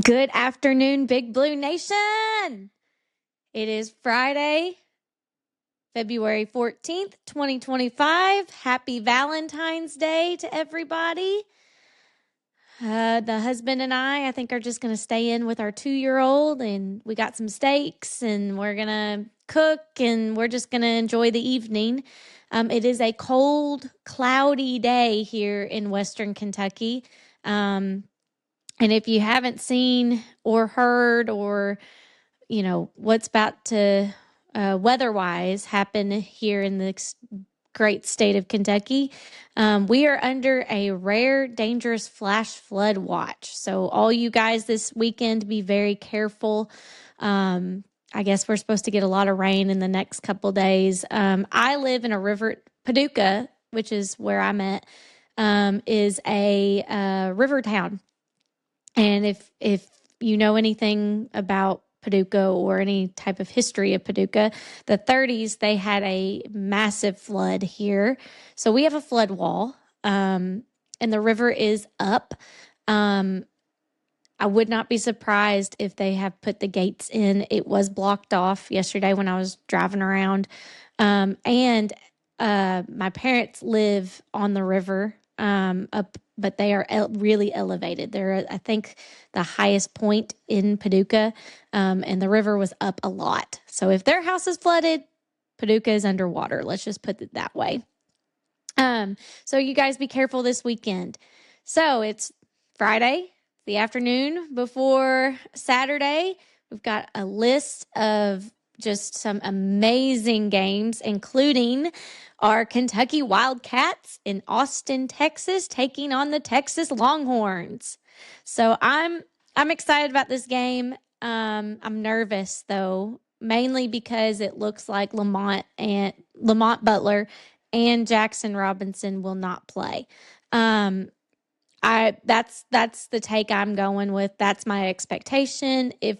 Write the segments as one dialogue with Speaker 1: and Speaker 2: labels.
Speaker 1: Good afternoon, Big Blue Nation. It is Friday, February 14th, 2025. Happy Valentine's Day to everybody. The husband and I think, are just going to stay in with our 2-year-old, and we got some steaks, and we're going to cook, and we're just going to enjoy the evening. It is a cold, cloudy day here in Western Kentucky. And if you haven't seen or heard or, what's about to weather-wise happen here in the great state of Kentucky, we are under a rare, dangerous flash flood watch. So all you guys this weekend, be very careful. I guess we're supposed to get a lot of rain in the next couple days. I live in a river, Paducah, which is where I'm at, is a river town. And if you know anything about Paducah or any type of history of Paducah, the 30s, they had a massive flood here. So we have a flood wall, and the river is up. I would not be surprised if they have put the gates in. It was blocked off yesterday when I was driving around. And my parents live on the river up, but they are really elevated. They're, I think, the highest point in Paducah, and the river was up a lot. So if their house is flooded, Paducah is underwater. Let's just put it that way. So you guys be careful this weekend. So it's Friday, the afternoon before Saturday. We've got a list of just some amazing games, including our Kentucky Wildcats in Austin, Texas, taking on the Texas Longhorns. So I'm excited about this game. I'm nervous though, mainly because it looks like Lamont Butler and Jackson Robinson will not play. That's the take I'm going with. That's my expectation. If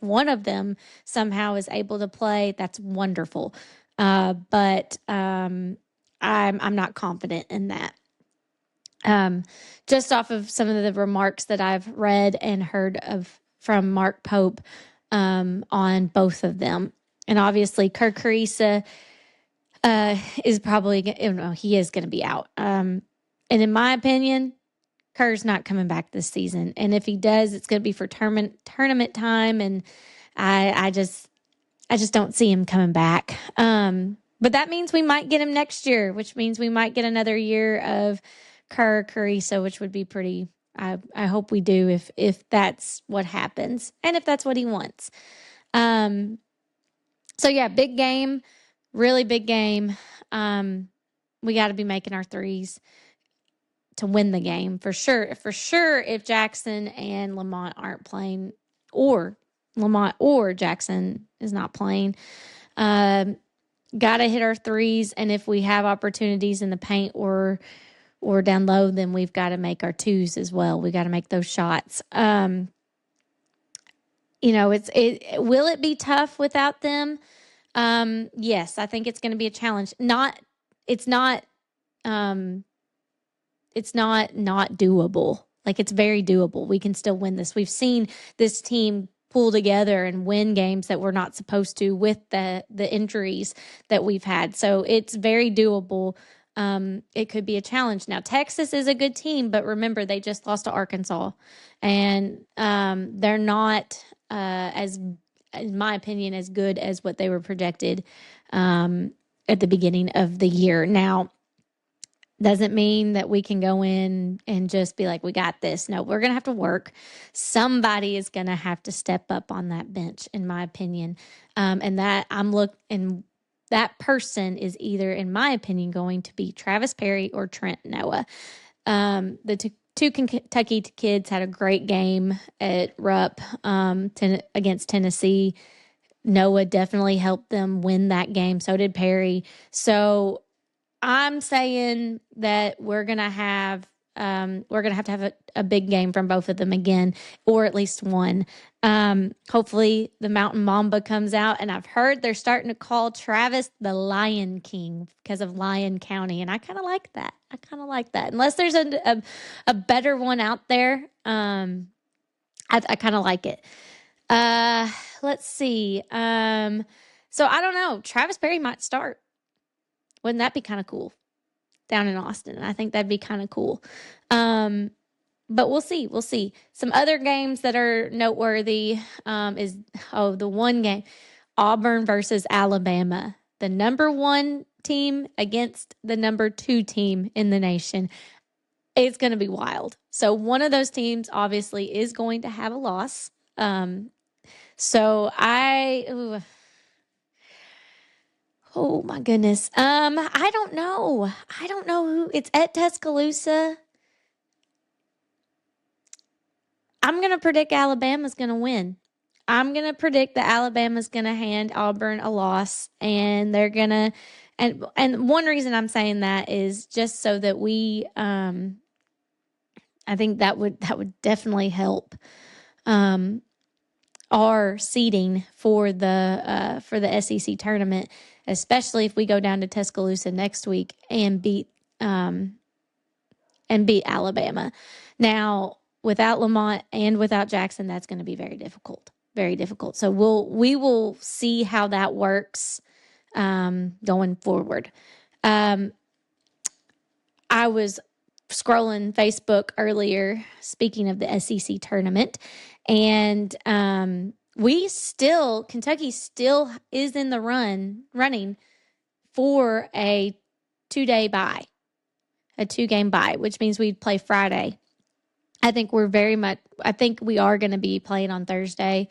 Speaker 1: one of them somehow is able to play, that's wonderful. But I'm not confident in that. Just off of some of the remarks that I've read and heard from Mark Pope on both of them, and obviously Kerr Kriisa is probably he is going to be out. And in my opinion, Kerr's not coming back this season. And if he does, it's going to be for tournament time. And I just don't see him coming back. But that means we might get him next year, which means we might get another year of Kerr Kriisa, which would be pretty. I hope we do if that's what happens and if that's what he wants. So yeah, big game, really big game. We got to be making our threes to win the game for sure. For sure, if Jackson and Lamont aren't playing, or Lamont or Jackson is not playing, got to hit our threes. And if we have opportunities in the paint or down low, then we've got to make our twos as well. We got to make those shots. Will it be tough without them? Yes, I think it's going to be a challenge. It's not doable. Like, it's very doable. We can still win this. We've seen this team pull together and win games that we're not supposed to with the injuries that we've had. So it's very doable. It could be a challenge. Now, Texas is a good team, but remember, they just lost to Arkansas, and they're not in my opinion, as good as what they were projected at the beginning of the year. Now, doesn't mean that we can go in and just be like, we got this. No, we're going to have to work. Somebody is going to have to step up on that bench, in my opinion. And that person is either, in my opinion, going to be Travis Perry or Trent Noah. The two Kentucky kids had a great game at Rupp against Tennessee. Noah definitely helped them win that game. So did Perry. So I'm saying that we're gonna have to have a big game from both of them again, or at least one. Hopefully the Mountain Mamba comes out, and I've heard they're starting to call Travis the Lion King because of Lyon County, and I kind of like that. Unless there's a better one out there. I kind of like it. Let's see. So I don't know. Travis Berry might start. Wouldn't that be kind of cool down in Austin? I think that'd be kind of cool. But we'll see. We'll see. Some other games that are noteworthy is the one game, Auburn versus Alabama, the number 1 team against the number 2 team in the nation. It's going to be wild. So one of those teams obviously is going to have a loss. Oh my goodness. I don't know. I don't know who. It's at Tuscaloosa. I'm going to predict Alabama's going to win. I'm going to predict that Alabama's going to hand Auburn a loss, and they're going to and one reason I'm saying that is just so that we I think that would definitely help our seeding for the SEC tournament, especially if we go down to Tuscaloosa next week and beat Alabama. Now, without Lamont and without Jackson, that's going to be very difficult. Very difficult. So we will see how that works going forward. I was scrolling Facebook earlier, speaking of the SEC tournament, and Kentucky still is in the running for a 2-day bye, a 2-game bye, which means we'd play Friday. I think we are going to be playing on Thursday.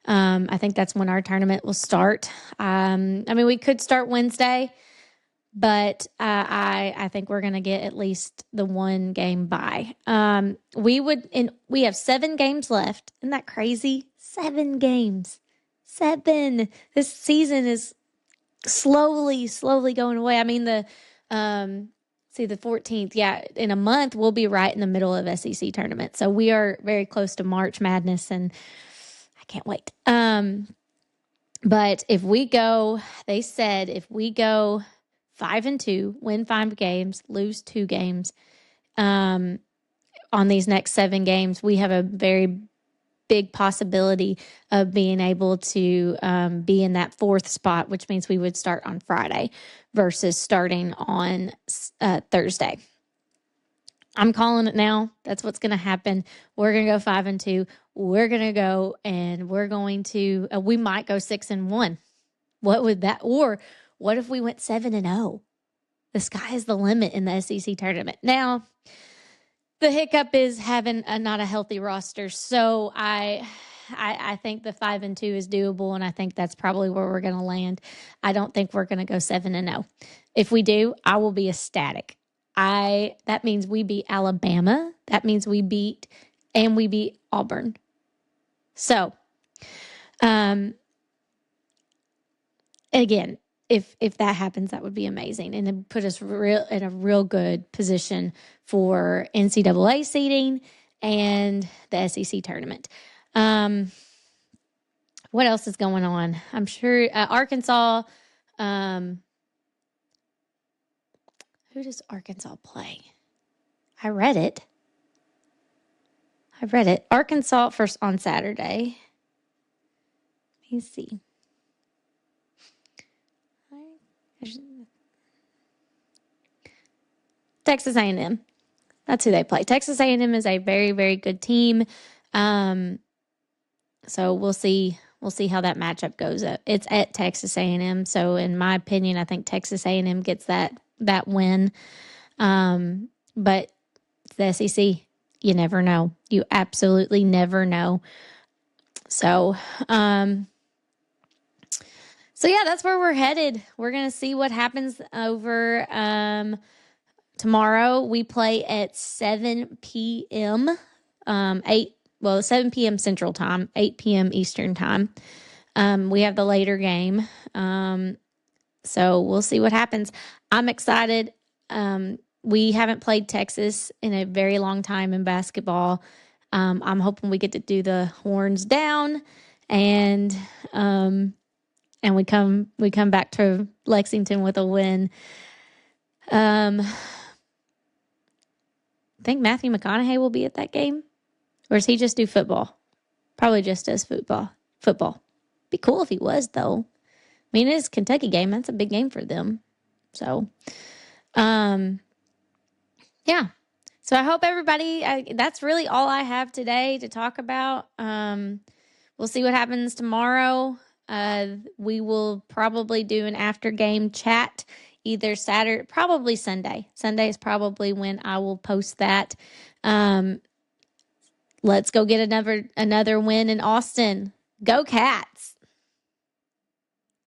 Speaker 1: I think that's when our tournament will start. We could start Wednesday, but I think we're going to get at least the 1-game bye. We have 7 games left. Isn't that crazy? 7 games. 7. This season is slowly going away. The 14th. Yeah, in a month, we'll be right in the middle of SEC tournament. So we are very close to March Madness, and I can't wait. But they said if we go 5-2, win 5 games, lose 2 games, on these next 7 games, we have a very big possibility of being able to be in that 4th spot, which means we would start on Friday versus starting on Thursday. I'm calling it now. That's what's going to happen. We're going to go 5-2. We're going to go and we're going to, we might go 6-1. What would that, or what if we went 7-0? The sky is the limit in the SEC tournament. Now, the hiccup is having not a healthy roster. So I think the 5-2 is doable, and I think that's probably where we're going to land. I don't think we're going to go 7-0. If we do, I will be ecstatic. That means we beat Alabama. That means we beat Auburn. So, again, if that happens, that would be amazing, and it put us in a real good position for NCAA seeding and the SEC tournament. What else is going on? I'm sure Arkansas. Who does Arkansas play? I read it. Arkansas first on Saturday. Let me see. Texas A&M. That's who they play. Texas A&M is a very, very good team. So we'll see how that matchup goes. It's at Texas A&M. So in my opinion, I think Texas A&M gets that win. But the SEC, you never know. You absolutely never know. So, yeah, that's where we're headed. We're going to see what happens over tomorrow. We play at 7 p.m., 7 p.m. Central Time, 8 p.m. Eastern Time. We have the later game. So we'll see what happens. I'm excited. We haven't played Texas in a very long time in basketball. I'm hoping we get to do the horns down and we come back to Lexington with a win. I think Matthew McConaughey will be at that game, or does he just do football? Probably just as football. Be cool if he was, though. I mean, it is a Kentucky game. That's a big game for them. So, yeah. So I hope everybody, that's really all I have today to talk about. We'll see what happens tomorrow. We will probably do an after game chat either Saturday, probably Sunday. Sunday is probably when I will post that. Let's go get another win in Austin. Go Cats.